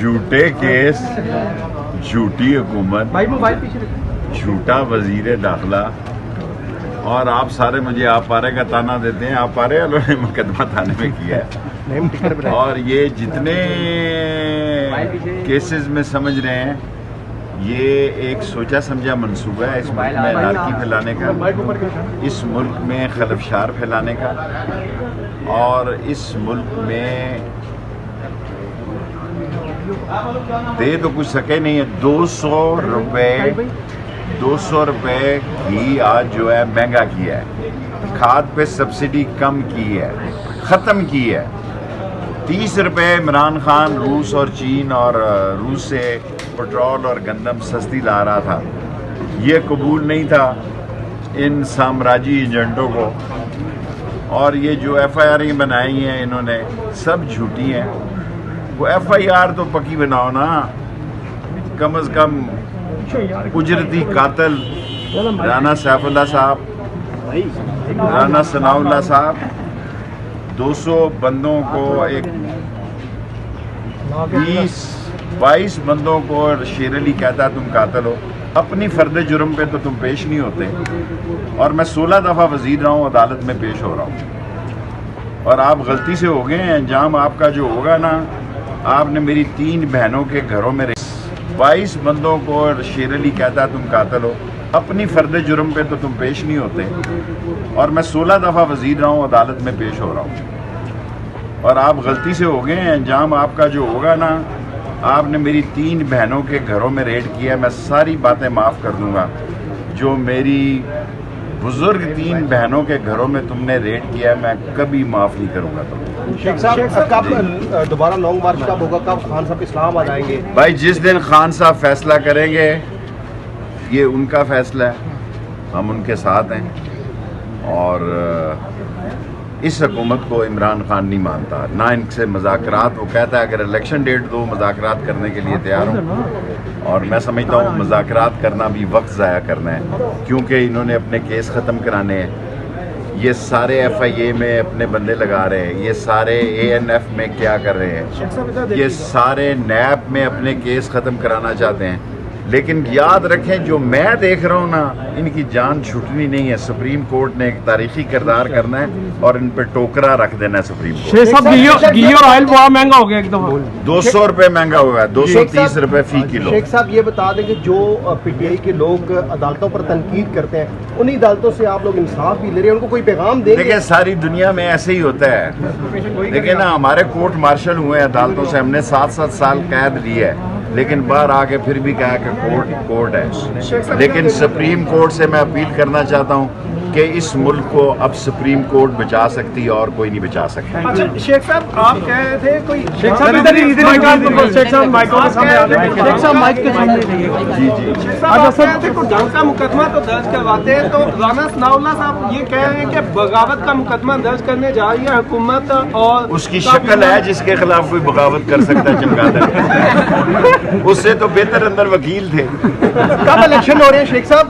جھوٹے کیس، جھوٹی حکومت، جھوٹا وزیر داخلہ، اور آپ سارے مجھے آپ پارے کا تانا دیتے ہیں. آپ پارے والوں نے مقدمہ تھانے میں کیا ہے، اور یہ جتنے کیسز میں سمجھ رہے ہیں یہ ایک سوچا سمجھا منصوبہ ہے اس ملک میں انارکی پھیلانے کا، اس ملک میں خلفشار پھیلانے کا، اور اس ملک میں دے تو کچھ سکے نہیں ہے. 200 روپے گھی آج جو ہے مہنگا کیا ہے، کھاد پہ سبسڈی کم کی ہے، ختم کی ہے. 30 روپے عمران خان روس اور چین اور روس سے پٹرول اور گندم سستی لا رہا تھا. یہ قبول نہیں تھا ان سامراجی ایجنٹوں کو، اور یہ جو ایف آئی آر بنائی ہیں انہوں نے سب جھوٹی ہیں. وہ ایف آئی آر تو پکی بناؤ نا، کم از کم اجرتی قاتل رانا سیف اللہ صاحب، رانا ثناء اللہ صاحب 200 بندوں کو، 22 بندوں کو شیر علی کہتا تم قاتل ہو. اپنی فرد جرم پہ تو تم پیش نہیں ہوتے، اور میں 16 دفعہ وزیر رہا ہوں، عدالت میں پیش ہو رہا ہوں، اور آپ غلطی سے ہو گئے ہیں. انجام آپ کا جو ہوگا نا، آپ نے میری 3 بہنوں کے گھروں میں 22 بندوں کو شیر علی کہتا تم قاتل ہو. اپنی فرد جرم پہ تو تم پیش نہیں ہوتے، اور میں 16 دفعہ وزیر رہا ہوں، عدالت میں پیش ہو رہا ہوں، اور آپ غلطی سے ہو گئے ہیں. انجام آپ کا جو ہوگا نا، آپ نے میری 3 بہنوں کے گھروں میں ریڈ کیا. میں ساری باتیں معاف کر دوں گا. جو میری بزرگ 3 بہنوں کے گھروں میں تم نے ریڈ کیا، میں کبھی معاف نہیں کروں گا تم. شیخ صاحب کب دوبارہ لانگ مارچ کب ہوگا؟ کب خان صاحب اسلام آ جائیں گے؟ بھائی جس دن خان صاحب فیصلہ کریں گے، یہ ان کا فیصلہ ہے، ہم ان کے ساتھ ہیں. اور اس حکومت کو عمران خان نہیں مانتا، نہ ان سے مذاکرات. وہ کہتا ہے اگر الیکشن ڈیٹ دو مذاکرات کرنے کے لیے تیار ہوں، اور میں سمجھتا ہوں مذاکرات کرنا بھی وقت ضائع کرنا ہے، کیونکہ انہوں نے اپنے کیس ختم کرانے ہیں. یہ سارے ایف آئی اے میں اپنے بندے لگا رہے ہیں، یہ سارے اے این ایف میں کیا کر رہے ہیں، یہ سارے نیب میں اپنے کیس ختم کرانا چاہتے ہیں. لیکن یاد رکھیں جو میں دیکھ رہا ہوں نا، ان کی جان چھٹنی نہیں ہے. سپریم کورٹ نے ایک تاریخی کردار کرنا ہے اور ان پہ ٹوکرا رکھ دینا ہے. سپریم کورٹ گھی اور آئل بہت مہنگا ہو گیا ایک دفعہ، 200 روپے مہنگا ہوا ہے، 230 روپے فی کلو. شیخ صاحب یہ بتا دیں کہ جو پی ٹی آئی کے لوگ عدالتوں پر تنقید کرتے ہیں، انہی عدالتوں سے آپ لوگ انصاف بھی لے رہے ہیں، ان کو کوئی پیغام دیں گے؟ دیکھیں ساری دنیا میں ایسے ہی ہوتا ہے. دیکھیں نا ہمارے کورٹ مارشل ہوئے ہیں عدالتوں سے، ہم نے 7 سال قید لی ہے، لیکن باہر آ کے پھر بھی کہا کہ کورٹ ہے. لیکن سپریم کورٹ سے میں اپیل کرنا چاہتا ہوں کہ اس ملک کو اب سپریم کورٹ بچا سکتی ہے اور کوئی نہیں بچا سکتا. اچھا شیخ صاحب آپ کہہ رہے تھے کوئی جی جی کوئی جنگ کا مقدمہ تو درج کرواتے ہیں، تو رانا ثناء اللہ صاحب یہ کہہ رہے ہیں کہ بغاوت کا مقدمہ درج کرنے جا رہی ہے حکومت، اور اس کی شکل ہے جس کے خلاف کوئی بغاوت کر سکتا ہے چمگادڑ. اس سے تو بہتر اندر وکیل تھے. کب الیکشن ہو رہے ہیں شیخ صاحب؟